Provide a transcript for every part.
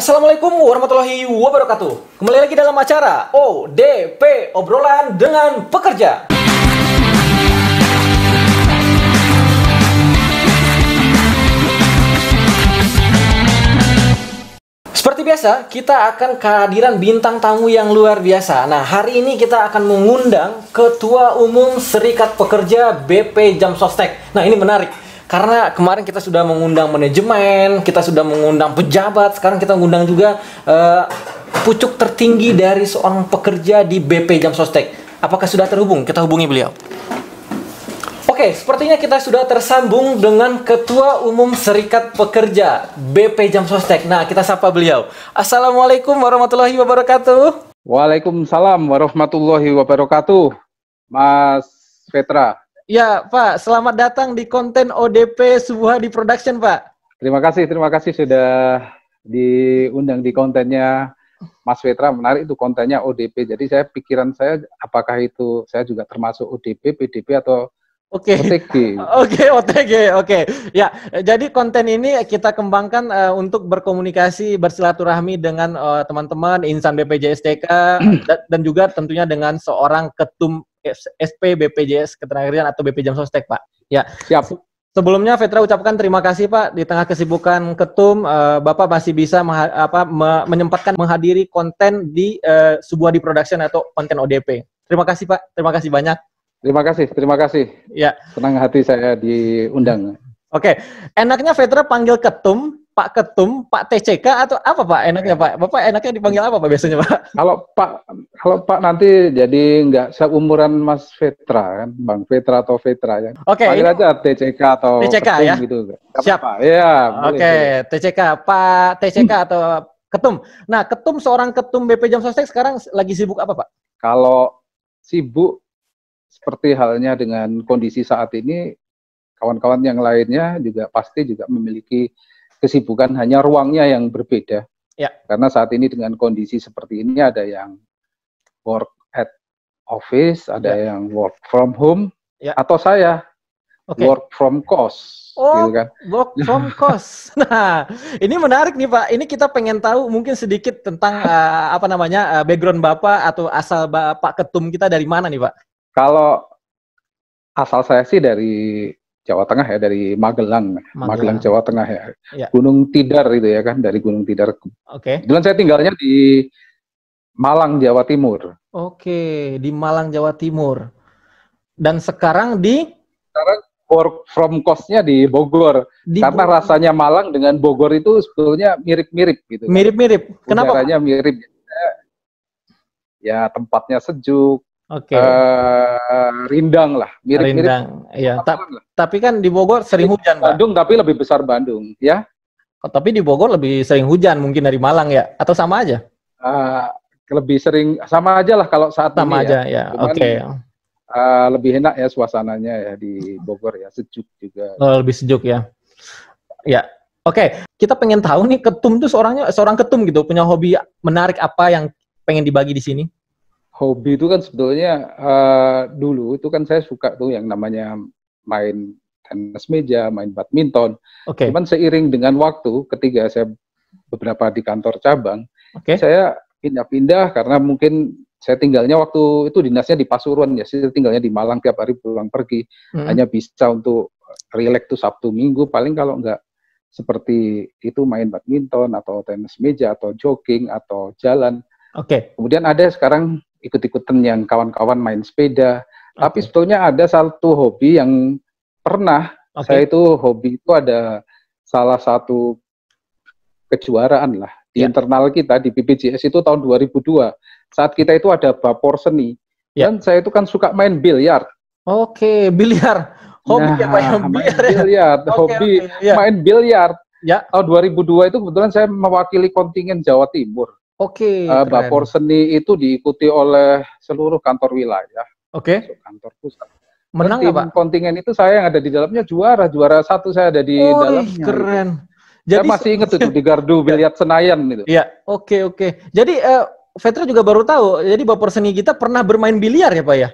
Assalamualaikum warahmatullahi wabarakatuh. Kembali lagi dalam acara ODP, obrolan dengan pekerja. Seperti biasa, kita akan kehadiran bintang tamu yang luar biasa. Nah, hari ini kita akan mengundang Ketua Umum Serikat Pekerja BP Jam Sostek. Nah, ini menarik. Karena kemarin kita sudah mengundang manajemen, kita sudah mengundang pejabat, sekarang kita mengundang juga pucuk tertinggi dari seorang pekerja di BP Jam Sostek. Apakah sudah terhubung? Kita hubungi beliau. Oke, sepertinya kita sudah tersambung dengan Ketua Umum Serikat Pekerja BP Jam Sostek. Nah, kita sapa beliau. Assalamualaikum warahmatullahi wabarakatuh. Waalaikumsalam warahmatullahi wabarakatuh, Mas Petra. Ya, Pak. Selamat datang di konten ODP Subuhadi Production, Pak. Terima kasih sudah diundang di kontennya Mas Petra. Menarik itu kontennya ODP. Jadi pikiran saya, apakah itu saya juga termasuk ODP, PDP atau OTG. Oke. Ya, jadi konten ini kita kembangkan untuk berkomunikasi, bersilaturahmi dengan teman-teman insan BPJS TK dan juga tentunya dengan seorang ketum SP BPJS Ketenagakerjaan atau BP Jam Sostek, Pak. Ya. Siap. Sebelumnya Petra ucapkan terima kasih, Pak. Di tengah kesibukan ketum, Bapak masih bisa menyempatkan menghadiri konten di Subuhadi Production atau konten ODP. Terima kasih, Pak. Terima kasih banyak. Terima kasih. Ya. Senang hati saya diundang. Oke. Enaknya Petra panggil ketum, Pak TCK atau apa, Pak? Enaknya, Pak? Bapak enaknya dipanggil apa, Pak, biasanya, Pak? Kalau Pak nanti jadi nggak seumuran Mas Petra kan, Bang Petra atau Petra ya. Oke. Panggil aja TCK atau TCK ketum ya. gitu. Siap. Ya. Oke, TCK, Pak TCK atau ketum. Nah, seorang ketum BP Jam Sostek sekarang lagi sibuk apa, Pak? Kalau sibuk seperti halnya dengan kondisi saat ini, kawan-kawan yang lainnya juga pasti juga memiliki kesibukan, hanya ruangnya yang berbeda. Ya. Karena saat ini dengan kondisi seperti ini ada yang work at office, ada yang work from home, atau saya work from cost. Oh, gitu kan. work from cost. Nah, ini menarik nih, Pak. Ini kita pengen tahu mungkin sedikit tentang background Bapak atau asal Bapak ketum kita dari mana nih, Pak? Kalau asal saya sih dari Jawa Tengah ya, dari Magelang, Jawa Tengah ya. Gunung Tidar itu ya kan, dari Gunung Tidar. Oke. Kebetulan saya tinggalnya di Malang, Jawa Timur. Oke, di Malang, Jawa Timur. Dan sekarang work from cost-nya di Bogor. Karena rasanya Malang dengan Bogor itu sebetulnya mirip-mirip gitu. Mirip-mirip. Kenapa? Udaranya mirip. Ya, tempatnya sejuk. Oke. Rindang lah, mirip-mirip. Rindang, iya. Tapi kan di Bogor sering hujan, Pak. Bandung, tapi lebih besar Bandung, ya. Oh, tapi di Bogor lebih sering hujan mungkin dari Malang ya? Atau sama aja? Lebih sering, sama aja lah kalau saat sama ini aja, ya. Oke. Lebih enak ya suasananya ya di Bogor ya, sejuk juga. Oh, lebih sejuk ya. Ya. Oke, kita pengen tahu nih ketum tuh seorang ketum gitu, punya hobi menarik apa yang pengen dibagi di sini? Hobi itu kan sebetulnya dulu itu kan saya suka tuh yang namanya main tenis meja, main badminton. Oke. Cuman seiring dengan waktu, ketika saya beberapa di kantor cabang, saya pindah-pindah karena mungkin saya tinggalnya waktu itu dinasnya di Pasuruan ya, saya tinggalnya di Malang, tiap hari pulang pergi, hanya bisa untuk rileks tuh Sabtu Minggu, paling kalau nggak seperti itu main badminton atau tenis meja atau jogging atau jalan. Oke. Kemudian ada sekarang ikut-ikutan yang kawan-kawan main sepeda. Tapi sebetulnya ada satu hobi yang pernah saya itu hobi itu ada salah satu kejuaraan lah di internal kita di BPJS itu tahun 2002. Saat kita itu ada Bapor Seni. Dan saya itu kan suka main biliar. Oke, biliar. Hobi main biliar. Ya. Tahun 2002 itu kebetulan saya mewakili kontingen Jawa Timur. Oke. Bapor Seni itu diikuti oleh seluruh kantor wilayah. Oke. Kantor pusat. Menang nggak, Pak? Kontingen itu saya yang ada di dalamnya juara satu saya ada di dalamnya. Keren. Gitu. Jadi, saya masih ingat itu di Gardu Biliar Senayan itu. Iya. Oke. Jadi Petra juga baru tahu. Jadi Bapor Seni kita pernah bermain biliar ya, Pak ya?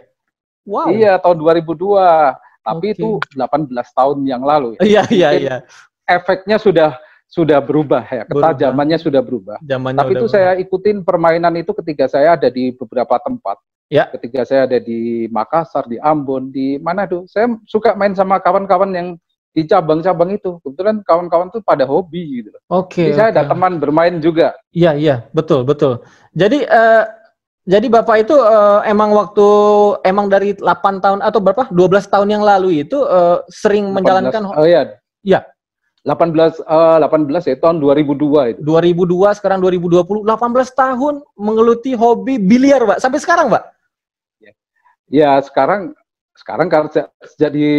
Wow. Iya, tahun 2002. Tapi itu 18 tahun yang lalu. Ya. Iya. Efeknya sudah sudah berubah ya, ketajamannya sudah berubah. Zamannya tapi itu berubah. saya ikutin permainan itu ketika saya ada di beberapa tempat. Ya. Ketika saya ada di Makassar, di Ambon, di Manado, saya suka main sama kawan-kawan yang di cabang-cabang itu. Kebetulan kawan-kawan tuh pada hobi gitu. Jadi saya ada teman bermain juga. Iya, iya, betul, betul. Jadi Bapak itu emang dari 8 tahun atau berapa? 12 tahun yang lalu itu sering 18, menjalankan. Oh ya. Ya. 18 ya tahun 2002 itu. 2002 sekarang 2020, 18 tahun menggeluti hobi biliar, Pak. Sampai sekarang, Pak. Ya, sekarang karena jadi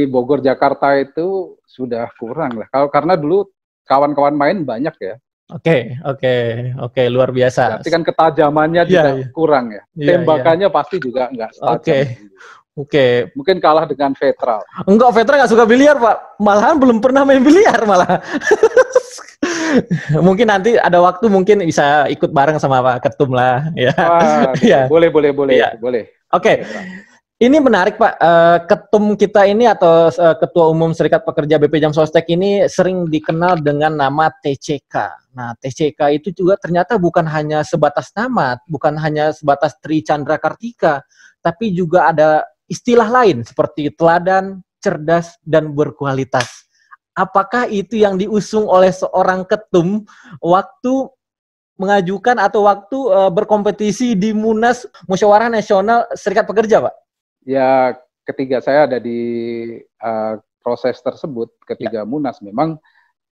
Bogor Jakarta itu sudah kurang lah. Karena dulu kawan-kawan main banyak ya. Oke, luar biasa. Berarti kan ketajamannya juga kurang ya. Tembakannya pasti juga nggak tajam. Oke. Mungkin kalah dengan Veteran. Enggak, Veteran nggak suka biliar, Pak. Malahan belum pernah main biliar malah. Mungkin nanti ada waktu mungkin bisa ikut bareng sama Pak Ketum lah. Ya. Ya. Boleh. Ya. Oke. Ini menarik, Pak. Ketum kita ini atau Ketua Umum Serikat Pekerja BP Jam Sostek ini sering dikenal dengan nama TCK. Nah, TCK itu juga ternyata bukan hanya sebatas nama, bukan hanya sebatas Tri Chandra Kartika, tapi juga ada istilah lain seperti teladan, cerdas, dan berkualitas. Apakah itu yang diusung oleh seorang ketum waktu mengajukan atau waktu berkompetisi di Munas Musyawarah Nasional Serikat Pekerja, Pak? Ya, ketika saya ada di proses tersebut, ketika Munas, memang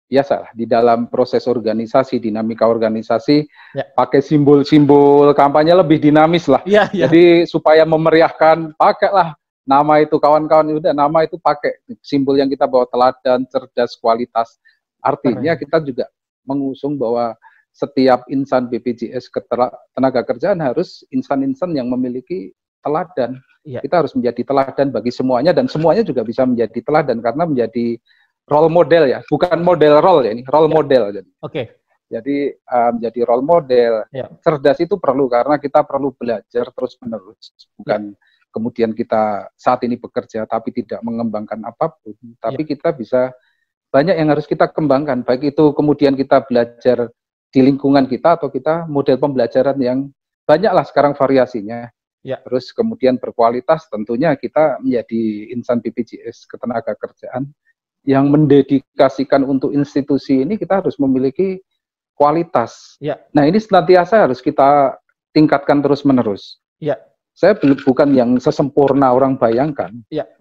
biasalah di dalam proses organisasi, dinamika organisasi, pakai simbol-simbol kampanye lebih dinamis lah. Jadi supaya memeriahkan, pakailah nama itu, kawan-kawan, udah nama itu pakai simbol yang kita bawa, teladan, cerdas, kualitas. Artinya kita juga mengusung bahwa setiap insan BPJS Ketenaga Kerjaan harus insan-insan yang memiliki teladan. Kita harus menjadi teladan bagi semuanya, dan semuanya juga bisa menjadi teladan karena menjadi role model ya, bukan model role ya, ini role model. Jadi menjadi role model. Cerdas itu perlu karena kita perlu belajar terus-menerus, bukan kemudian kita saat ini bekerja tapi tidak mengembangkan apapun, tapi kita bisa banyak yang harus kita kembangkan, baik itu kemudian kita belajar di lingkungan kita atau kita model pembelajaran yang banyaklah sekarang variasinya. Terus kemudian berkualitas, tentunya kita menjadi insan BPJS Ketenagakerjaan yang mendedikasikan untuk institusi ini, kita harus memiliki kualitas. Nah, ini senantiasa harus kita tingkatkan terus-menerus. Saya bukan yang sesempurna orang bayangkan,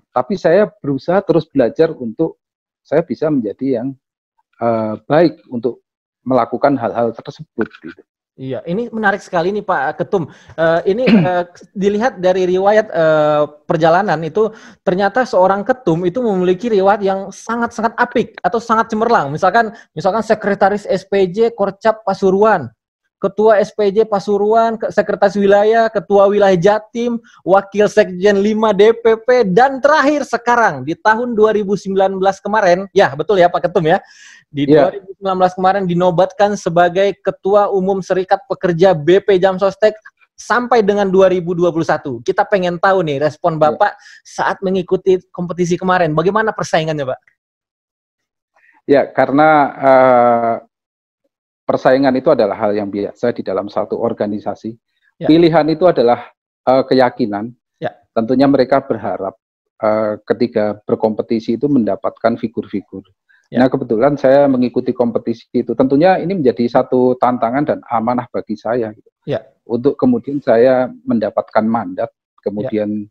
tapi saya berusaha terus belajar untuk saya bisa menjadi yang baik untuk melakukan hal-hal tersebut. Gitu. Iya, ini menarik sekali nih Pak Ketum. Ini dilihat dari riwayat perjalanan itu, ternyata seorang ketum itu memiliki riwayat yang sangat-sangat apik atau sangat cemerlang. Misalkan sekretaris SPJ Korcap Pasuruan, ketua SPJ Pasuruan, sekretaris wilayah, ketua wilayah Jatim, wakil sekjen 5 DPP, dan terakhir sekarang di tahun 2019 kemarin, ya betul ya Pak Ketum ya, di 2019 kemarin dinobatkan sebagai Ketua Umum Serikat Pekerja BP Jam Sostek sampai dengan 2021. Kita pengen tahu nih respon Bapak saat mengikuti kompetisi kemarin. Bagaimana persaingannya, Pak? Ya, karena persaingan itu adalah hal yang biasa di dalam satu organisasi. Pilihan itu adalah keyakinan. Tentunya mereka berharap ketika berkompetisi itu mendapatkan figur-figur. Nah, kebetulan saya mengikuti kompetisi itu. Tentunya ini menjadi satu tantangan dan amanah bagi saya. Gitu. Untuk kemudian saya mendapatkan mandat, kemudian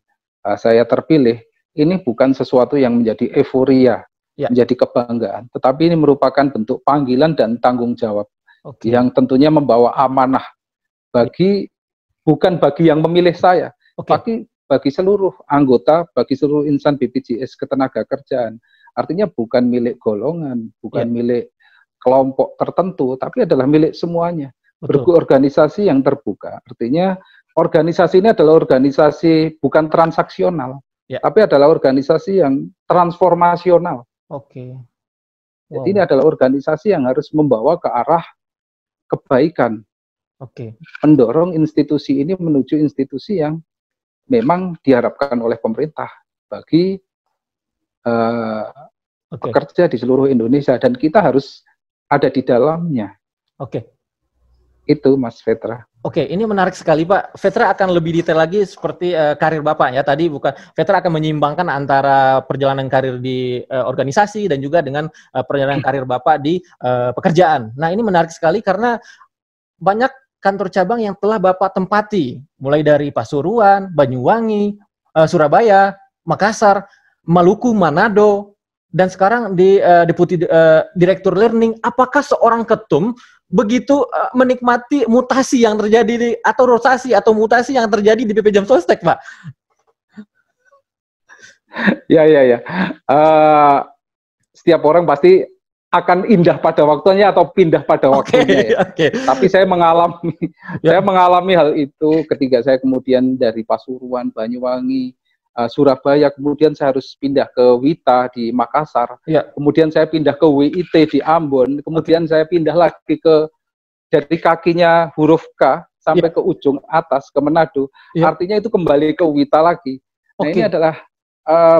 saya terpilih. Ini bukan sesuatu yang menjadi euforia, menjadi kebanggaan. Tetapi ini merupakan bentuk panggilan dan tanggung jawab yang tentunya membawa amanah bukan bagi yang memilih saya, tapi bagi seluruh anggota, bagi seluruh insan BPJS Ketenagakerjaan. Artinya bukan milik golongan, bukan milik kelompok tertentu, tapi adalah milik semuanya. Berorganisasi yang terbuka. Artinya organisasi ini adalah organisasi bukan transaksional, tapi adalah organisasi yang transformasional. Jadi ini adalah organisasi yang harus membawa ke arah kebaikan. Mendorong institusi ini menuju institusi yang memang diharapkan oleh pemerintah bagi pekerja di seluruh Indonesia, dan kita harus ada di dalamnya. Oke. Itu Mas Vetra. Oke, ini menarik sekali Pak. Vetra akan lebih detail lagi seperti karir Bapak ya. Tadi bukan Vetra akan menyeimbangkan antara perjalanan karir di organisasi dan juga dengan perjalanan karir Bapak di pekerjaan. Nah, ini menarik sekali karena banyak kantor cabang yang telah Bapak tempati, mulai dari Pasuruan, Banyuwangi, Surabaya, Makassar, Maluku, Manado, dan sekarang di Deputi Direktur Learning. Apakah seorang ketum begitu menikmati mutasi yang terjadi atau rotasi atau mutasi yang terjadi di BP Jam Sostek, Pak? Ya. Setiap orang pasti akan indah pada waktunya atau pindah pada waktunya. Ya. Tapi saya mengalami hal itu ketika saya kemudian dari Pasuruan, Banyuwangi, Surabaya, kemudian saya harus pindah ke Wita di Makassar, kemudian saya pindah ke WIT di Ambon, kemudian saya pindah lagi dari kakinya huruf K sampai ke ujung atas ke Manado, artinya itu kembali ke Wita lagi. Nah ini adalah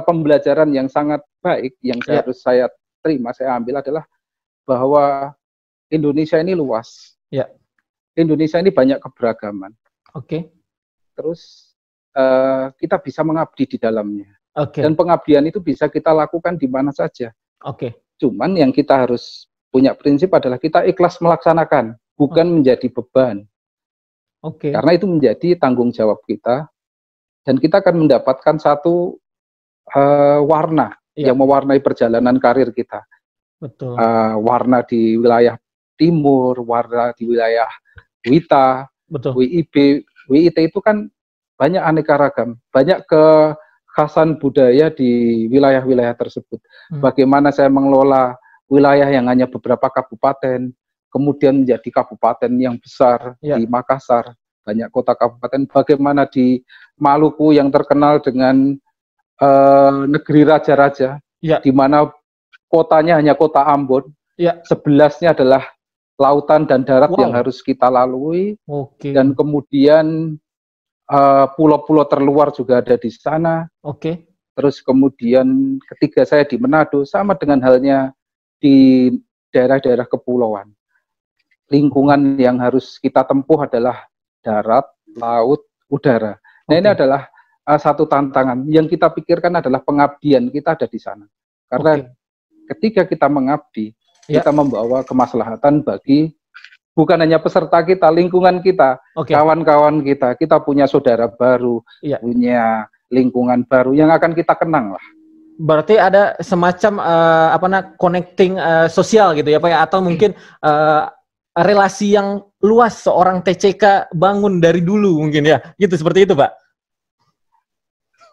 pembelajaran yang sangat baik yang harus saya terima, saya ambil adalah bahwa Indonesia ini luas, Indonesia ini banyak keberagaman. Terus kita bisa mengabdi di dalamnya. Dan pengabdian itu bisa kita lakukan di mana saja. Cuman yang kita harus punya prinsip adalah kita ikhlas melaksanakan, bukan menjadi beban. Karena itu menjadi tanggung jawab kita, dan kita akan mendapatkan satu warna yang mewarnai perjalanan karir kita. Warna di wilayah timur, warna di wilayah Wita, WIT itu kan banyak aneka ragam, banyak kekhasan budaya di wilayah-wilayah tersebut. Bagaimana saya mengelola wilayah yang hanya beberapa kabupaten, kemudian menjadi kabupaten yang besar di Makassar, banyak kota kabupaten. Bagaimana di Maluku yang terkenal dengan negeri raja-raja, di mana kotanya hanya kota Ambon, 11-nya adalah lautan dan darat yang harus kita lalui, dan kemudian pulau-pulau terluar juga ada di sana. Terus kemudian ketika saya di Manado, sama dengan halnya di daerah-daerah kepulauan. Lingkungan yang harus kita tempuh adalah darat, laut, udara. Nah ini adalah satu tantangan. Yang kita pikirkan adalah pengabdian kita ada di sana. Karena ketika kita mengabdi, kita membawa kemaslahatan bagi bukan hanya peserta kita, lingkungan kita, kawan-kawan kita. Kita punya saudara baru, punya lingkungan baru yang akan kita kenang lah. Berarti ada semacam connecting sosial gitu ya Pak ya, atau mungkin relasi yang luas seorang TCK bangun dari dulu mungkin ya, gitu seperti itu Pak?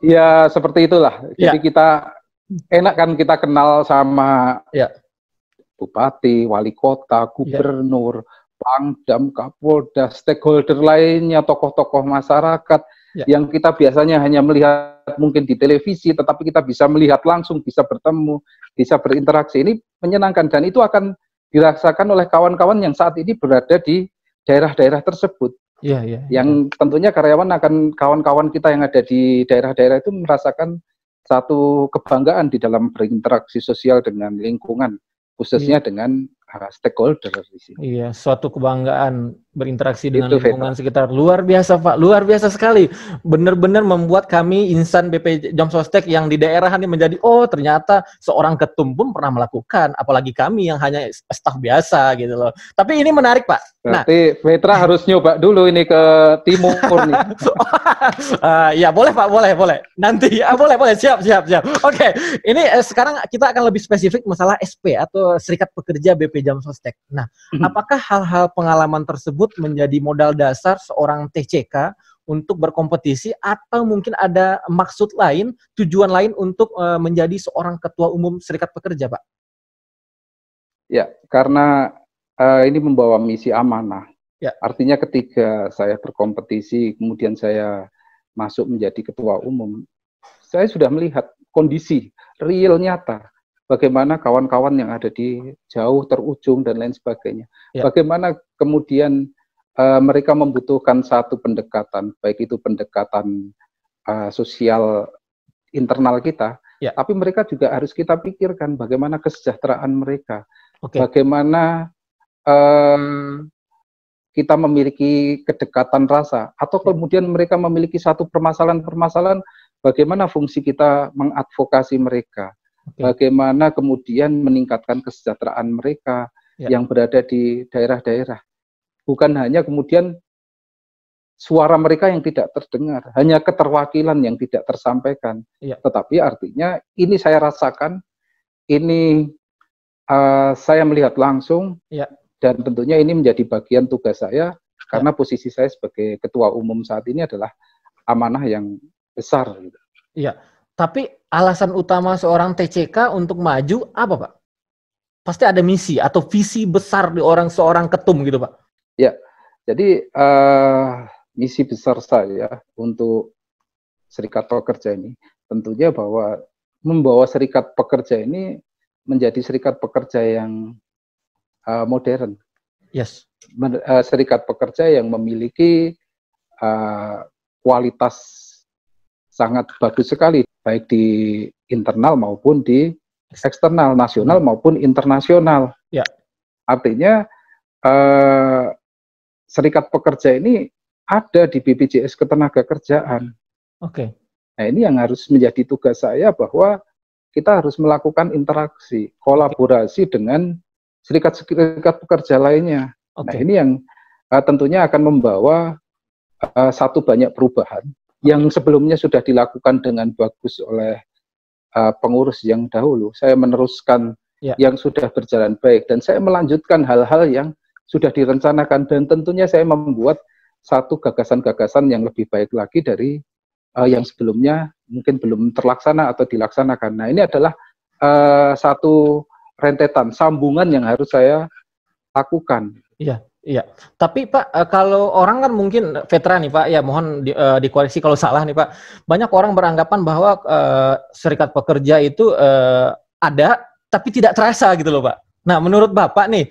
Ya seperti itulah. Jadi kita enak kan kita kenal sama bupati, wali kota, gubernur, Pangdam, Kapolda, stakeholder lainnya, tokoh-tokoh masyarakat yang kita biasanya hanya melihat mungkin di televisi, tetapi kita bisa melihat langsung, bisa bertemu, bisa berinteraksi. Ini menyenangkan dan itu akan dirasakan oleh kawan-kawan yang saat ini berada di daerah-daerah tersebut. Yang tentunya kawan-kawan kita yang ada di daerah-daerah itu merasakan satu kebanggaan di dalam berinteraksi sosial dengan lingkungan, khususnya dengan stakeholder di sini. Iya, suatu kebanggaan berinteraksi dengan lingkungan sekitar. Luar biasa Pak, luar biasa sekali. Benar-benar membuat kami insan BP Jam Sostek yang di daerah ini menjadi, oh ternyata seorang ketum pun pernah melakukan, apalagi kami yang hanya staf biasa gitu loh. Tapi ini menarik Pak. Berarti Vetra harus nyoba dulu ini ke timur nih. Ya boleh Pak, boleh. Nanti boleh, siap. Oke, ini sekarang kita akan lebih spesifik masalah SP atau Serikat Pekerja BP Jam Sostek. Nah, apakah hal-hal pengalaman tersebut menjadi modal dasar seorang TCK untuk berkompetisi atau mungkin ada maksud lain, tujuan lain untuk menjadi seorang ketua umum Serikat Pekerja, Pak? Ya, karena ini membawa misi amanah. Artinya ketika saya berkompetisi, kemudian saya masuk menjadi ketua umum, saya sudah melihat kondisi real nyata. Bagaimana kawan-kawan yang ada di jauh terujung dan lain sebagainya. Bagaimana kemudian mereka membutuhkan satu pendekatan, baik itu pendekatan sosial internal kita, tapi mereka juga harus kita pikirkan bagaimana kesejahteraan mereka, Bagaimana kita memiliki kedekatan rasa, atau kemudian mereka memiliki satu permasalahan-permasalahan, bagaimana fungsi kita mengadvokasi mereka, bagaimana kemudian meningkatkan kesejahteraan mereka yang berada di daerah-daerah. Bukan hanya kemudian suara mereka yang tidak terdengar, hanya keterwakilan yang tidak tersampaikan, tetapi artinya ini saya rasakan, ini saya melihat langsung, dan tentunya ini menjadi bagian tugas saya, karena posisi saya sebagai ketua umum saat ini adalah amanah yang besar. Iya, tapi alasan utama seorang TCK untuk maju apa, Pak? Pasti ada misi atau visi besar di seorang ketum gitu, Pak? Ya, jadi misi besar saya untuk Serikat Pekerja ini, tentunya bahwa membawa Serikat Pekerja ini menjadi serikat pekerja yang modern, serikat pekerja yang memiliki kualitas sangat bagus sekali, baik di internal maupun di eksternal, nasional maupun internasional. Artinya serikat pekerja ini ada di BPJS Ketenagakerjaan. Nah, ini yang harus menjadi tugas saya, bahwa kita harus melakukan interaksi, kolaborasi dengan serikat-serikat pekerja lainnya. Nah, ini yang tentunya akan membawa satu banyak perubahan yang sebelumnya sudah dilakukan dengan bagus oleh pengurus yang dahulu. Saya meneruskan yang sudah berjalan baik, dan saya melanjutkan hal-hal yang sudah direncanakan, dan tentunya saya membuat satu gagasan-gagasan yang lebih baik lagi dari yang sebelumnya mungkin belum terlaksana atau dilaksanakan. Nah, ini adalah satu rentetan, sambungan yang harus saya lakukan. Iya. Tapi Pak, kalau orang kan mungkin veteran nih Pak, ya mohon dikoreksi kalau salah nih Pak. Banyak orang beranggapan bahwa serikat pekerja itu ada, tapi tidak terasa gitu loh Pak. Nah, menurut Bapak nih,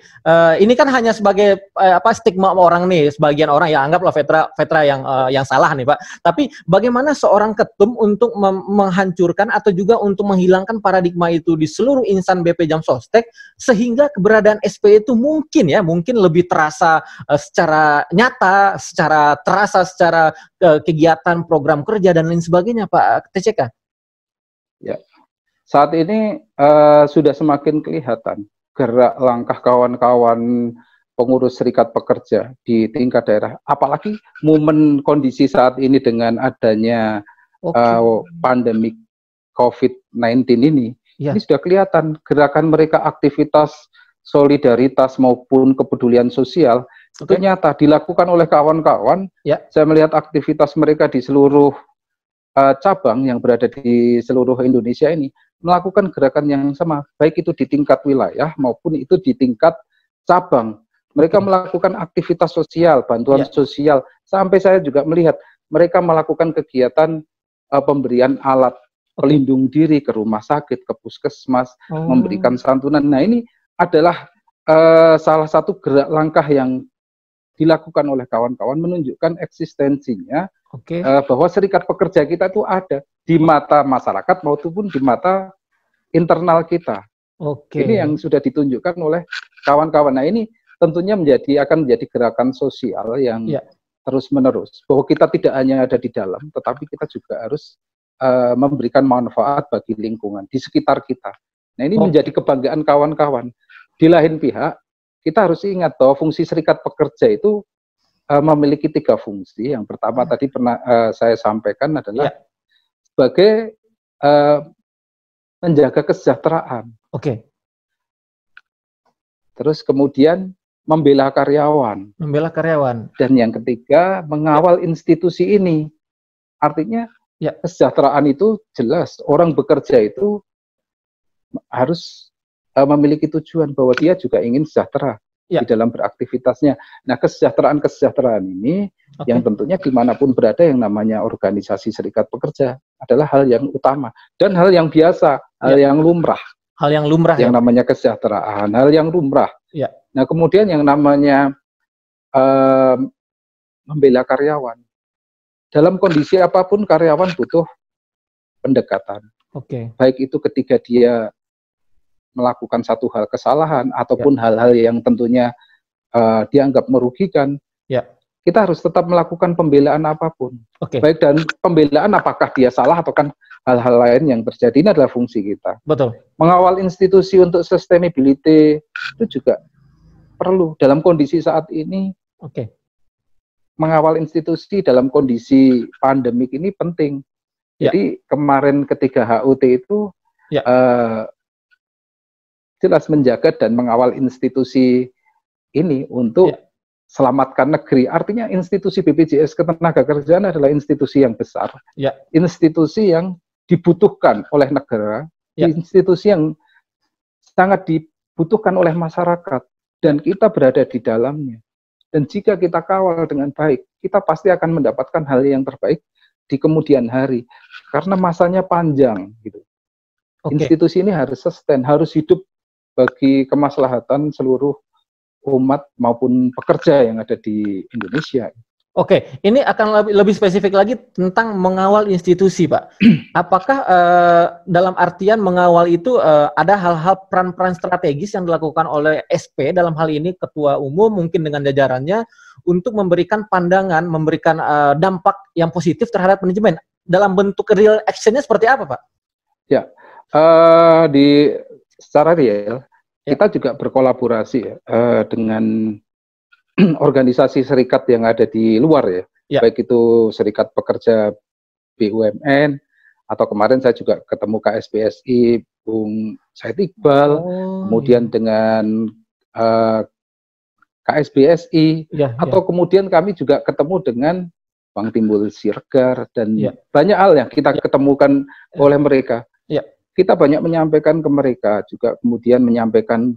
ini kan hanya sebagai stigma orang nih, sebagian orang ya anggaplah veteran yang salah nih Pak. Tapi bagaimana seorang ketum untuk menghancurkan atau juga untuk menghilangkan paradigma itu di seluruh insan BP Jam Sostek, sehingga keberadaan SP itu mungkin lebih terasa secara nyata, secara terasa secara kegiatan program kerja dan lain sebagainya Pak TCK. Ya, saat ini sudah semakin kelihatan gerak langkah kawan-kawan pengurus serikat pekerja di tingkat daerah, apalagi momen kondisi saat ini dengan adanya pandemi COVID-19 ini sudah kelihatan gerakan mereka, aktivitas solidaritas maupun kepedulian sosial itu nyata dilakukan oleh kawan-kawan. Saya melihat aktivitas mereka di seluruh cabang yang berada di seluruh Indonesia ini melakukan gerakan yang sama, baik itu di tingkat wilayah maupun itu di tingkat cabang. Mereka melakukan aktivitas sosial, bantuan sosial, sampai saya juga melihat mereka melakukan kegiatan pemberian alat pelindung diri ke rumah sakit, ke puskesmas, memberikan santunan. Nah, ini adalah salah satu gerak langkah yang dilakukan oleh kawan-kawan, menunjukkan eksistensinya bahwa serikat pekerja kita itu ada di mata masyarakat maupun di mata internal kita. Ini yang sudah ditunjukkan oleh kawan-kawan. Nah, ini tentunya akan menjadi gerakan sosial yang terus-menerus, bahwa kita tidak hanya ada di dalam, tetapi kita juga harus memberikan manfaat bagi lingkungan di sekitar kita. Nah, ini menjadi kebanggaan kawan-kawan. Di lain pihak, kita harus ingat bahwa fungsi serikat pekerja itu memiliki 3 fungsi. Yang pertama tadi pernah saya sampaikan adalah sebagai menjaga kesejahteraan. Terus kemudian membela karyawan. Dan yang ketiga, mengawal institusi ini. Artinya kesejahteraan itu jelas, orang bekerja itu harus memiliki tujuan bahwa dia juga ingin sejahtera di dalam beraktivitasnya. Nah, kesejahteraan ini yang tentunya dimanapun berada yang namanya organisasi serikat pekerja adalah hal yang utama dan hal yang biasa, hal yang lumrah. Yang namanya kesejahteraan, hal yang lumrah. Nah, kemudian yang namanya membela karyawan. Dalam kondisi apapun karyawan butuh pendekatan. Baik itu ketika dia melakukan satu hal kesalahan ataupun hal-hal yang tentunya dianggap merugikan, kita harus tetap melakukan pembelaan apapun. Baik dan pembelaan apakah dia salah atau kan hal-hal lain yang terjadi, ini adalah fungsi kita. Betul. Mengawal institusi untuk sustainability itu juga perlu dalam kondisi saat ini. Mengawal institusi dalam kondisi pandemik ini penting. Jadi kemarin ketika HUT itu jelas menjaga dan mengawal institusi ini untuk selamatkan negeri. Artinya institusi BPJS Ketenagakerjaan adalah institusi yang besar, institusi yang dibutuhkan oleh negara, institusi yang sangat dibutuhkan oleh masyarakat, dan kita berada di dalamnya. Dan jika kita kawal dengan baik, kita pasti akan mendapatkan hal yang terbaik di kemudian hari, karena masanya panjang. Gitu. Institusi ini harus sustain, harus hidup bagi kemaslahatan seluruh umat maupun pekerja yang ada di Indonesia. Ini akan lebih spesifik lagi tentang mengawal institusi, Pak. Apakah dalam artian mengawal itu ada hal-hal peran-peran strategis yang dilakukan oleh SP, dalam hal ini Ketua Umum mungkin dengan jajarannya, untuk memberikan pandangan, memberikan dampak yang positif terhadap manajemen? Dalam bentuk real action-nya seperti apa, Pak? Secara real, kita juga berkolaborasi dengan organisasi serikat yang ada di luar baik itu serikat pekerja BUMN, atau kemarin saya juga ketemu KSBSI, Bung Said Iqbal, kemudian dengan KSBSI, atau kemudian kami juga ketemu dengan Bang Timbul Siregar, dan banyak hal yang kita ketemukan oleh mereka. Kita banyak menyampaikan ke mereka, juga kemudian menyampaikan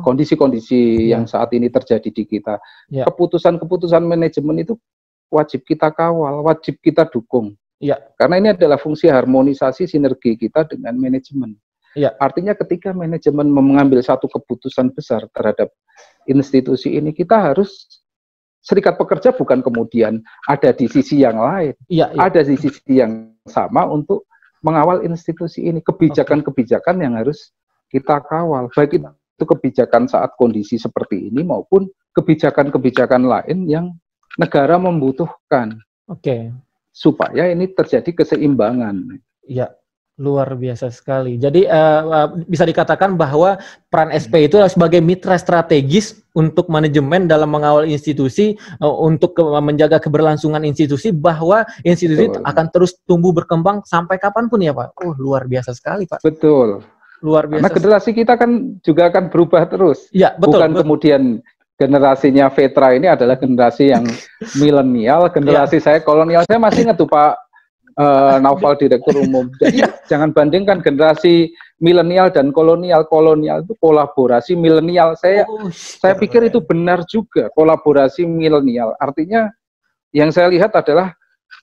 kondisi-kondisi yang saat ini terjadi di kita. Keputusan-keputusan manajemen itu wajib kita kawal, wajib kita dukung. Karena ini adalah fungsi harmonisasi sinergi kita dengan manajemen. Artinya ketika manajemen mengambil satu keputusan besar terhadap institusi ini, kita harus, serikat pekerja bukan kemudian ada di sisi yang lain, ada di sisi yang sama untuk mengawal institusi ini, kebijakan-kebijakan yang harus kita kawal, baik itu kebijakan saat kondisi seperti ini maupun kebijakan-kebijakan lain yang negara membutuhkan, supaya ini terjadi keseimbangan. Luar biasa sekali. Jadi bisa dikatakan bahwa peran SP itu sebagai mitra strategis untuk manajemen dalam mengawal institusi, untuk menjaga keberlangsungan institusi, bahwa institusi akan terus tumbuh berkembang sampai kapanpun ya Pak. Luar biasa sekali Pak. Betul. Luar biasa. Karena generasi kita kan juga akan berubah terus. Betul. Bukan kemudian generasinya Vetra ini adalah generasi yang milenial, generasi saya kolonial. Saya masih ingat tuh Pak Naufal Direktur Umum. Jadi jangan bandingkan generasi milenial dan kolonial. Kolonial itu kolaborasi, milenial saya pikir itu benar juga, kolaborasi milenial. Artinya yang saya lihat adalah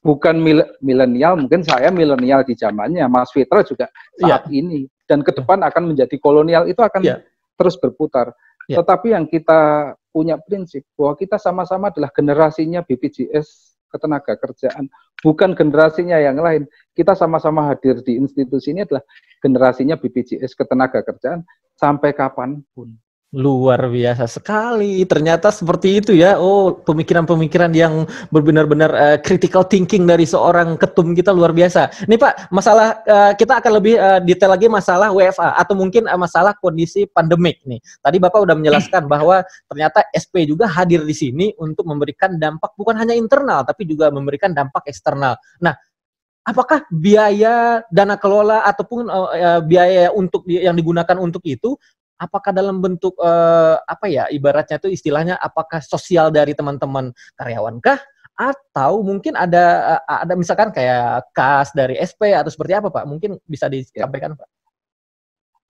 bukan milenial, mungkin saya milenial di zamannya, Mas Fitra juga saat ini, dan ke depan akan menjadi kolonial, itu akan terus berputar. Tetapi yang kita punya prinsip bahwa kita sama-sama adalah generasinya BPJS Ketenagakerjaan, bukan generasinya yang lain. Kita sama-sama hadir di institusi ini adalah generasinya BPJS Ketenagakerjaan sampai kapanpun. Luar biasa sekali. Ternyata seperti itu ya. Pemikiran-pemikiran yang benar-benar critical thinking dari seorang ketum kita luar biasa. Nih Pak, masalah kita akan lebih detail lagi masalah WFA atau mungkin masalah kondisi pandemik nih. Tadi Bapak udah menjelaskan bahwa ternyata SP juga hadir di sini untuk memberikan dampak bukan hanya internal tapi juga memberikan dampak eksternal. Nah, apakah biaya dana kelola ataupun biaya untuk yang digunakan untuk itu, apakah dalam bentuk ibaratnya itu istilahnya, apakah sosial dari teman-teman karyawankah, atau mungkin ada misalkan kayak kas dari SP atau seperti apa Pak? Mungkin bisa disampaikan Pak.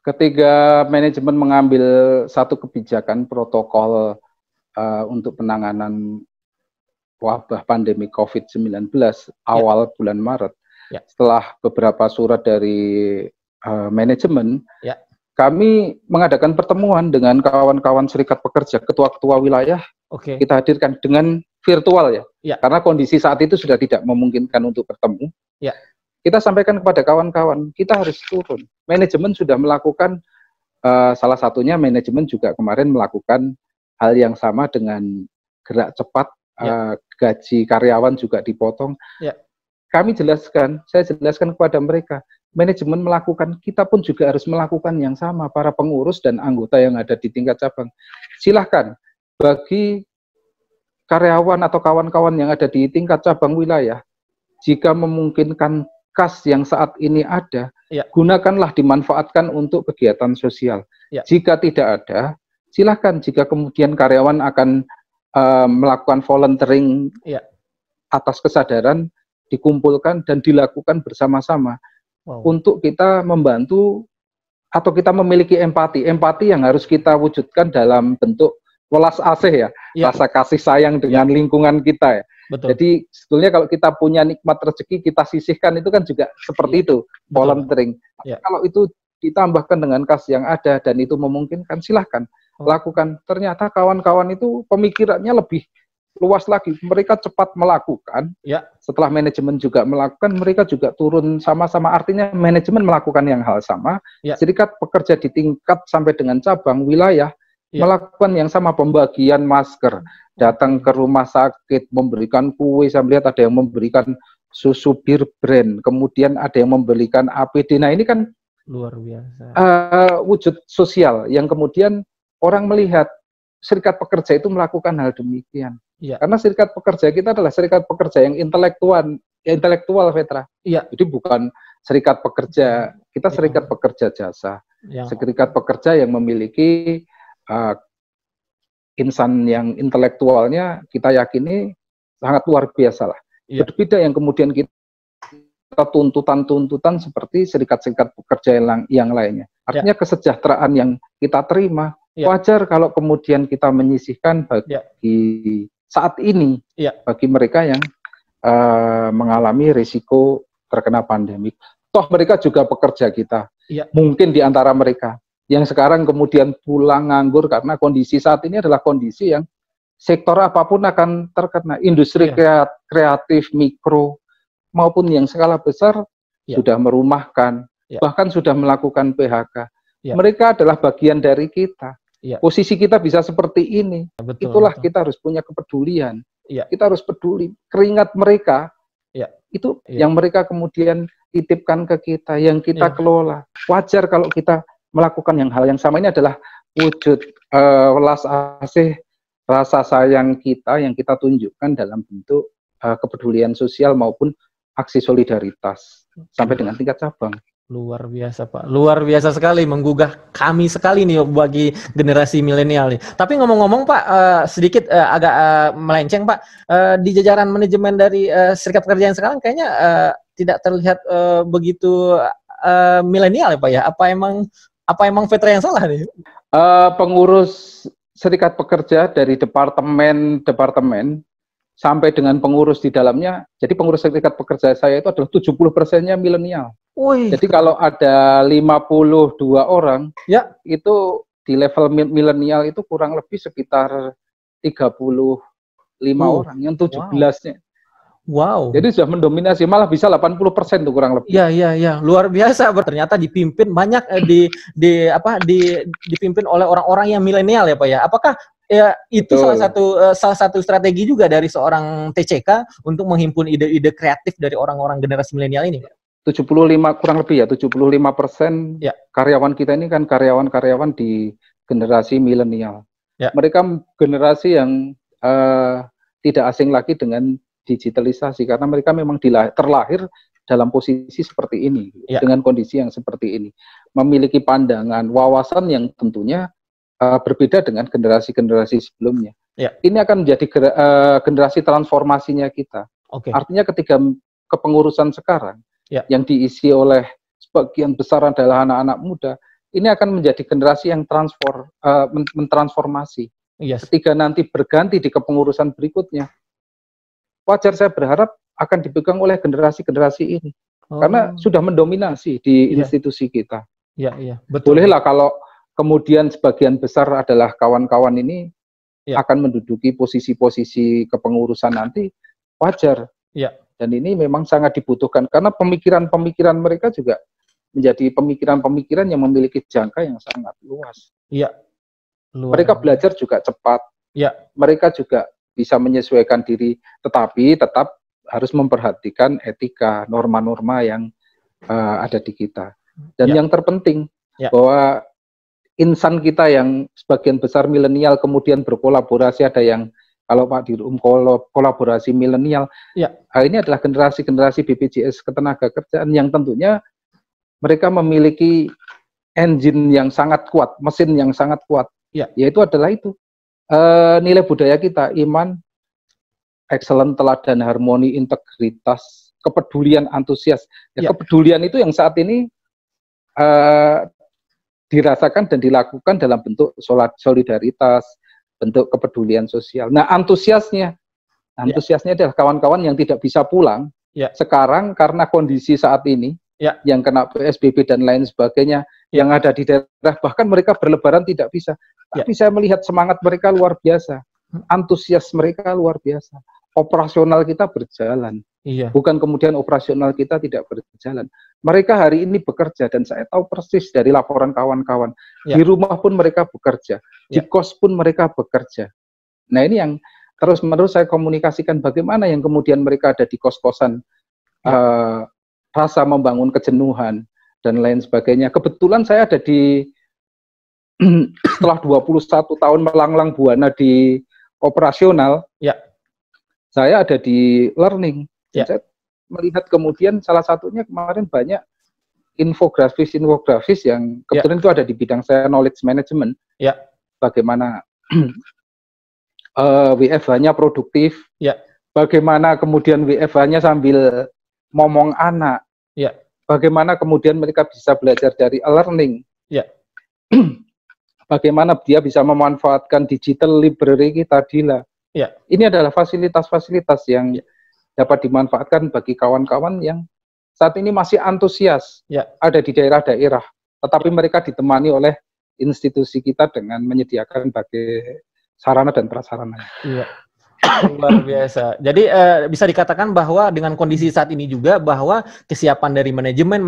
Ketika manajemen mengambil satu kebijakan protokol untuk penanganan wabah pandemi COVID-19 awal bulan Maret, setelah beberapa surat dari manajemen, kami mengadakan pertemuan dengan kawan-kawan serikat pekerja, ketua-ketua wilayah, kita hadirkan dengan virtual karena kondisi saat itu sudah tidak memungkinkan untuk bertemu. Kita sampaikan kepada kawan-kawan, kita harus turun. Manajemen sudah melakukan salah satunya manajemen juga kemarin melakukan hal yang sama dengan gerak cepat, gaji karyawan juga dipotong. Saya jelaskan kepada mereka, manajemen melakukan, kita pun juga harus melakukan yang sama, para pengurus dan anggota yang ada di tingkat cabang. Silahkan, bagi karyawan atau kawan-kawan yang ada di tingkat cabang wilayah, jika memungkinkan kas yang saat ini ada, gunakanlah, dimanfaatkan untuk kegiatan sosial. Jika tidak ada, silahkan, jika kemudian karyawan akan melakukan volunteering atas kesadaran, dikumpulkan dan dilakukan bersama-sama untuk kita membantu atau kita memiliki empati yang harus kita wujudkan dalam bentuk welas asih rasa kasih sayang dengan lingkungan kita Betul. Jadi sebetulnya kalau kita punya nikmat rezeki kita sisihkan, itu kan juga seperti itu, volunteering. Kalau itu ditambahkan dengan kas yang ada dan itu memungkinkan, silahkan lakukan. Ternyata kawan-kawan itu pemikirannya lebih luas lagi, mereka cepat melakukan. Setelah manajemen juga melakukan, mereka juga turun sama-sama. Artinya manajemen melakukan yang hal sama, serikat pekerja di tingkat sampai dengan cabang wilayah melakukan yang sama, pembagian masker, datang ke rumah sakit, memberikan kue. Saya melihat ada yang memberikan susu bir brand, kemudian ada yang memberikan APD. Nah ini kan luar biasa, wujud sosial yang kemudian orang melihat serikat pekerja itu melakukan hal demikian. Karena serikat pekerja kita adalah serikat pekerja yang intelektual, Petra. Jadi bukan serikat pekerja, kita serikat pekerja jasa, serikat pekerja yang memiliki insan yang intelektualnya kita yakini sangat luar biasa lah. Berbeda yang kemudian kita tuntutan seperti serikat-serikat pekerja yang lainnya. Artinya kesejahteraan yang kita terima, wajar kalau kemudian kita menyisihkan bagi saat ini, bagi mereka yang mengalami risiko terkena pandemik. Toh mereka juga pekerja kita. Mungkin di antara mereka yang sekarang kemudian pulang nganggur karena kondisi saat ini adalah kondisi yang sektor apapun akan terkena, industri kreatif, mikro, maupun yang skala besar sudah merumahkan, bahkan sudah melakukan PHK. Mereka adalah bagian dari kita. Posisi kita bisa seperti ini. Itulah kita harus punya kepedulian. Kita harus peduli. Keringat mereka, itu yang mereka kemudian titipkan ke kita, yang kita kelola. Wajar kalau kita melakukan hal yang sama. Ini adalah wujud welas asih, rasa sayang kita yang kita tunjukkan dalam bentuk kepedulian sosial maupun aksi solidaritas sampai dengan tingkat cabang. Luar biasa, Pak. Luar biasa sekali, menggugah kami sekali nih bagi generasi milenial nih. Tapi ngomong-ngomong, Pak, sedikit agak melenceng, Pak. Di jajaran manajemen dari serikat pekerja yang sekarang kayaknya tidak terlihat begitu milenial ya, Pak ya. Apa emang Petra yang salah nih? Pengurus serikat pekerja dari departemen sampai dengan pengurus di dalamnya, jadi pengurus serikat pekerja saya itu adalah 70%-nya milenial. Jadi kalau ada 52 orang, itu di level milenial itu kurang lebih sekitar 35 orang, yang 17-nya. Jadi sudah mendominasi, malah bisa 80% tuh kurang lebih. Iya, luar biasa. Ternyata dipimpin banyak dipimpin oleh orang-orang yang milenial ya, Pak ya. Apakah itu salah satu strategi juga dari seorang TCK untuk menghimpun ide-ide kreatif dari orang-orang generasi milenial ini? 75 kurang lebih 75% karyawan kita ini kan karyawan-karyawan di generasi milenial. Mereka generasi yang tidak asing lagi dengan digitalisasi, karena mereka memang terlahir dalam posisi seperti ini, dengan kondisi yang seperti ini, memiliki pandangan, wawasan yang tentunya berbeda dengan generasi-generasi sebelumnya. Ini akan menjadi generasi transformasinya kita. Artinya ketika kepengurusan sekarang yang diisi oleh sebagian besar adalah anak-anak muda, ini akan menjadi generasi yang mentransformasi. Ketika nanti berganti di kepengurusan berikutnya, wajar saya berharap akan dipegang oleh generasi-generasi ini, karena sudah mendominasi di institusi kita. Betul. Bolehlah kalau kemudian sebagian besar adalah kawan-kawan ini akan menduduki posisi-posisi kepengurusan nanti, wajar. Dan ini memang sangat dibutuhkan, karena pemikiran-pemikiran mereka juga menjadi pemikiran-pemikiran yang memiliki jangka yang sangat luas. Iya. Mereka belajar juga cepat. Iya. Mereka juga bisa menyesuaikan diri, tetapi tetap harus memperhatikan etika, norma-norma yang ada di kita. Dan yang terpenting bahwa insan kita yang sebagian besar milenial kemudian berkolaborasi, ada yang kalau Pak Dirhum kolaborasi milenial, ini adalah generasi BPJS Ketenagakerjaan yang tentunya mereka memiliki engine yang sangat kuat, mesin yang sangat kuat, yaitu adalah itu nilai budaya kita, iman, excellent, teladan, harmoni, integritas, kepedulian, antusias. Kepedulian itu yang saat ini dirasakan dan dilakukan dalam bentuk solidaritas, bentuk kepedulian sosial. Nah, antusiasnya adalah kawan-kawan yang tidak bisa pulang sekarang karena kondisi saat ini, yang kena PSBB dan lain sebagainya, yang ada di daerah, bahkan mereka berlebaran tidak bisa. Tapi saya melihat semangat mereka luar biasa, antusias mereka luar biasa. Operasional kita berjalan, bukan kemudian operasional kita tidak berjalan. Mereka hari ini bekerja dan saya tahu persis dari laporan kawan-kawan. Di rumah pun mereka bekerja, di kos pun mereka bekerja. Nah, ini yang terus-menerus saya komunikasikan, bagaimana yang kemudian mereka ada di kos-kosan, rasa membangun kejenuhan dan lain sebagainya. Kebetulan saya ada di setelah 21 tahun melanglang buana di operasional, saya ada di learning. Saya melihat kemudian salah satunya kemarin banyak infografis yang kebetulan itu ada di bidang saya, knowledge management. Bagaimana WFH-nya produktif, bagaimana kemudian WFH-nya sambil ngomong anak, bagaimana kemudian mereka bisa belajar dari e-learning, bagaimana dia bisa memanfaatkan digital library kita, Dila. Ini adalah fasilitas-fasilitas yang dapat dimanfaatkan bagi kawan-kawan yang saat ini masih antusias ada di daerah-daerah, tetapi mereka ditemani oleh institusi kita dengan menyediakan berbagai sarana dan prasarana. Luar biasa. Jadi bisa dikatakan bahwa dengan kondisi saat ini juga bahwa kesiapan dari manajemen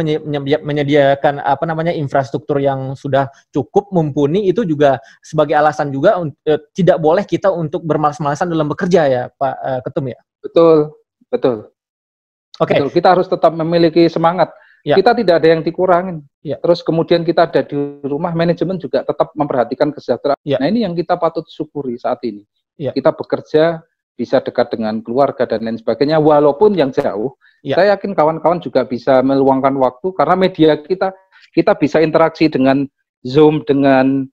menyediakan infrastruktur yang sudah cukup mumpuni itu juga sebagai alasan juga tidak boleh kita untuk bermalas-malasan dalam bekerja ya Pak Ketum ya. Betul. Oke. Kita harus tetap memiliki semangat. Kita tidak ada yang dikurangin. Terus kemudian kita ada di rumah, manajemen juga tetap memperhatikan kesejahteraan. Nah, ini yang kita patut syukuri saat ini. Kita bekerja, bisa dekat dengan keluarga dan lain sebagainya, walaupun yang jauh. Saya yakin kawan-kawan juga bisa meluangkan waktu, karena media kita bisa interaksi dengan Zoom, dengan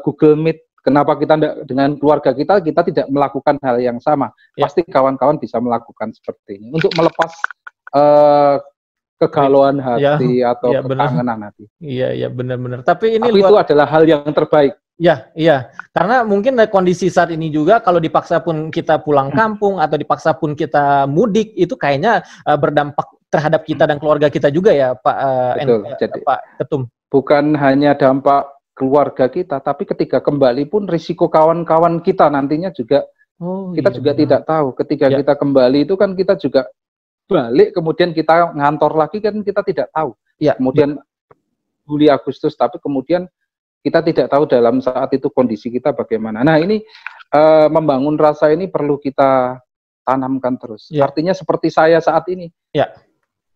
Google Meet. Kenapa kita dengan keluarga kita tidak melakukan hal yang sama? Pasti kawan-kawan bisa melakukan seperti ini, untuk melepas kegalauan hati atau kekangenan hati. Iya, benar-benar. Tapi ini itu adalah hal yang terbaik. Iya. Karena mungkin kondisi saat ini juga kalau dipaksa pun kita pulang kampung atau dipaksa pun kita mudik, itu kayaknya berdampak terhadap kita dan keluarga kita juga ya, Pak. Jadi, Pak Ketum. Bukan hanya dampak keluarga kita, tapi ketika kembali pun risiko kawan-kawan kita nantinya juga kita juga tidak tahu. Ketika kita kembali itu kan kita juga balik, kemudian kita ngantor lagi kan kita tidak tahu. Kemudian Juli Agustus, tapi kemudian kita tidak tahu dalam saat itu kondisi kita bagaimana. Nah, ini membangun rasa ini perlu kita tanamkan terus. Artinya seperti saya saat ini.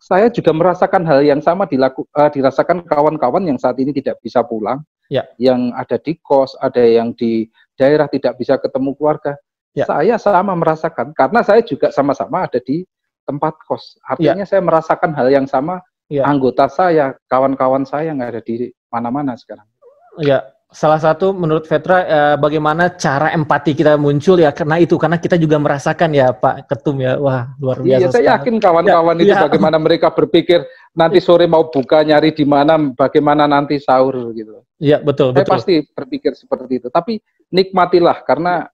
Saya juga merasakan hal yang sama dirasakan kawan-kawan yang saat ini tidak bisa pulang. Yang ada di kos, ada yang di daerah tidak bisa ketemu keluarga. Saya sama merasakan, karena saya juga sama-sama ada di tempat kos. Artinya saya merasakan hal yang sama, anggota saya, kawan-kawan saya yang ada di mana-mana sekarang. Salah satu menurut Vetra bagaimana cara empati kita muncul karena kita juga merasakan ya Pak Ketum ya. Wah, luar biasa. Saya yakin kawan-kawan itu bagaimana mereka berpikir nanti sore mau buka nyari di mana, bagaimana nanti sahur gitu. Iya, betul. Saya pasti berpikir seperti itu. Tapi nikmatilah, karena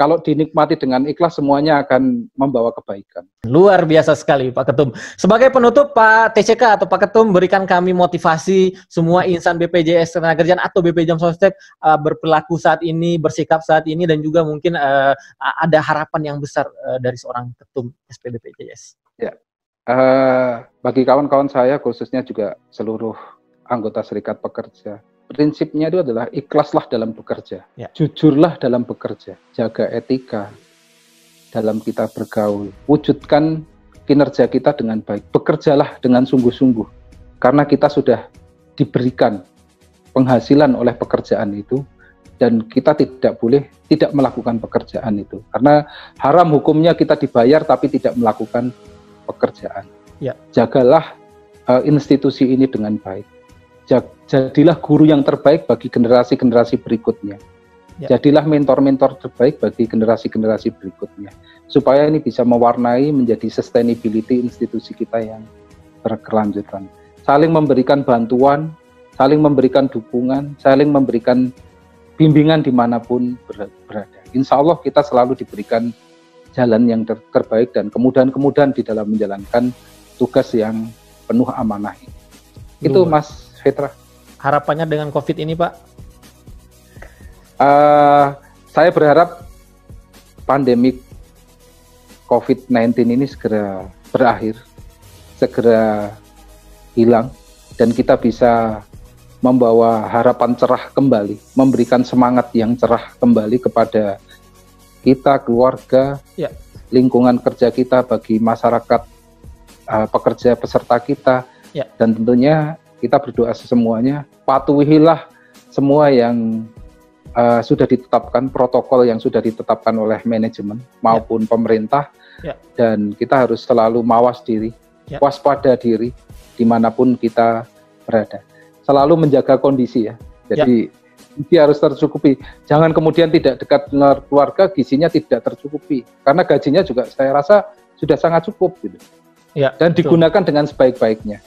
kalau dinikmati dengan ikhlas, semuanya akan membawa kebaikan. Luar biasa sekali, Pak Ketum. Sebagai penutup, Pak TCK atau Pak Ketum, berikan kami motivasi semua insan BPJS Ketenagakerjaan atau BP Jam Sostek berperilaku saat ini, bersikap saat ini, dan juga mungkin ada harapan yang besar dari seorang Ketum SPBPJS. Bagi kawan-kawan saya, khususnya juga seluruh anggota Serikat Pekerja, prinsipnya itu adalah ikhlaslah dalam bekerja, jujurlah dalam bekerja, jaga etika dalam kita bergaul, wujudkan kinerja kita dengan baik, bekerjalah dengan sungguh-sungguh, karena kita sudah diberikan penghasilan oleh pekerjaan itu, dan kita tidak boleh tidak melakukan pekerjaan itu, karena haram hukumnya kita dibayar tapi tidak melakukan pekerjaan. Jagalah institusi ini dengan baik. Jadilah guru yang terbaik bagi generasi-generasi berikutnya. Jadilah mentor-mentor terbaik bagi generasi-generasi berikutnya. Supaya ini bisa mewarnai menjadi sustainability institusi kita yang berkelanjutan. Saling memberikan bantuan, saling memberikan dukungan, saling memberikan bimbingan dimanapun berada. Insya Allah kita selalu diberikan jalan yang terbaik dan kemudahan-kemudahan di dalam menjalankan tugas yang penuh amanah ini. Itu Mas Vetra. Harapannya dengan COVID ini, Pak? Saya berharap pandemi COVID-19 ini segera berakhir, segera hilang, dan kita bisa membawa harapan cerah kembali, memberikan semangat yang cerah kembali kepada kita, keluarga, lingkungan kerja kita, bagi masyarakat, pekerja peserta kita, dan tentunya kita berdoa semuanya, patuhilah semua yang sudah ditetapkan, protokol yang sudah ditetapkan oleh manajemen maupun pemerintah, dan kita harus selalu mawas diri, waspada diri, dimanapun kita berada. Selalu menjaga kondisi ya, jadi gizi harus tercukupi. Jangan kemudian tidak dekat dengan keluarga, gizinya tidak tercukupi, karena gajinya juga saya rasa sudah sangat cukup gitu. Dan digunakan dengan sebaik-baiknya.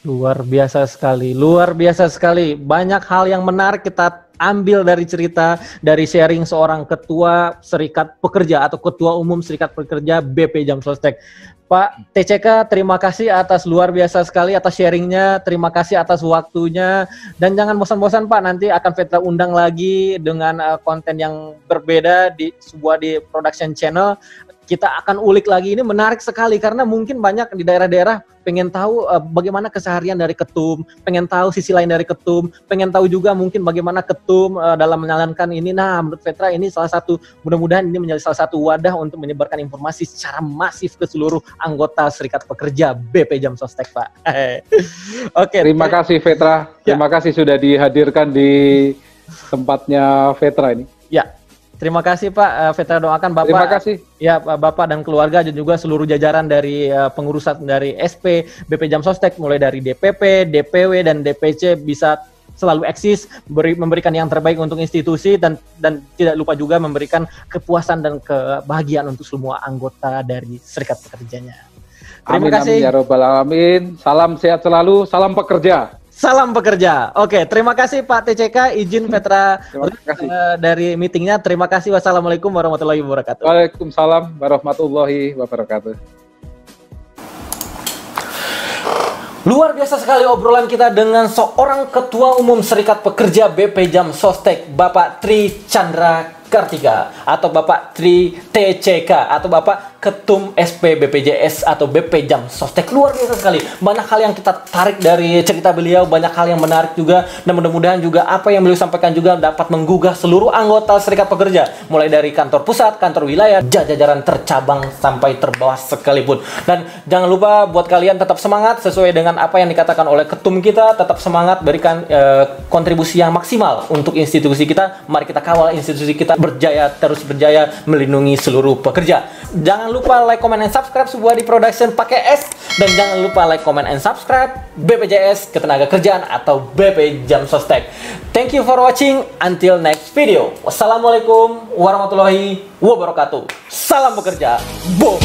Luar biasa sekali, luar biasa sekali. Banyak hal yang menarik kita ambil dari cerita, dari sharing seorang ketua Serikat Pekerja atau Ketua Umum Serikat Pekerja BP Jam Sostek. Pak TCK, terima kasih atas luar biasa sekali atas sharingnya, terima kasih atas waktunya, dan jangan bosan-bosan Pak, nanti akan Vetra undang lagi dengan konten yang berbeda di production channel. Kita akan ulik lagi, ini menarik sekali karena mungkin banyak di daerah-daerah pengen tahu bagaimana keseharian dari ketum, pengen tahu sisi lain dari ketum, pengen tahu juga mungkin bagaimana ketum dalam menjalankan ini. Nah, menurut Vetra ini salah satu, mudah-mudahan ini menjadi salah satu wadah untuk menyebarkan informasi secara masif ke seluruh anggota Serikat Pekerja BP Jam Sostek, Pak. Oke. Terima kasih Vetra, terima kasih sudah dihadirkan di tempatnya Vetra ini. Terima kasih Pak, Vetra doakan Bapak. Terima kasih. Ya, Bapak dan keluarga dan juga seluruh jajaran dari pengurusan dari SP BP Jam Sostek, mulai dari DPP, DPW dan DPC bisa selalu eksis, memberikan yang terbaik untuk institusi, dan tidak lupa juga memberikan kepuasan dan kebahagiaan untuk semua anggota dari Serikat Pekerjanya. Terima kasih. Amin ya robbal alamin. Salam sehat selalu, salam pekerja. Salam pekerja. Oke, terima kasih Pak TCK. Izin Vetra dari meetingnya. Terima kasih. Wassalamualaikum warahmatullahi wabarakatuh. Waalaikumsalam warahmatullahi wabarakatuh. Luar biasa sekali obrolan kita dengan seorang Ketua Umum Serikat Pekerja BP Jam Sostek, Bapak Tri Chandra Kartika, atau Bapak Tri TCK, atau Bapak Ketum SP BPJS atau BP Jam Sostek. Luar biasa sekali. Banyak hal yang kita tarik dari cerita beliau, banyak hal yang menarik juga, dan mudah-mudahan juga apa yang beliau sampaikan juga dapat menggugah seluruh anggota Serikat Pekerja, mulai dari kantor pusat, kantor wilayah, jajaran tercabang sampai terbawah sekalipun. Dan jangan lupa buat kalian tetap semangat sesuai dengan apa yang dikatakan oleh ketum kita, tetap semangat, berikan kontribusi yang maksimal untuk institusi kita. Mari kita kawal institusi kita berjaya, terus berjaya melindungi seluruh pekerja. Jangan lupa like, comment, and subscribe sebuah di production pakai S, dan jangan lupa like, comment, and subscribe BPJS Ketenagakerjaan atau BP Jam Sostek. Thank you for watching. Until next video. Wassalamualaikum warahmatullahi wabarakatuh. Salam bekerja. Boom.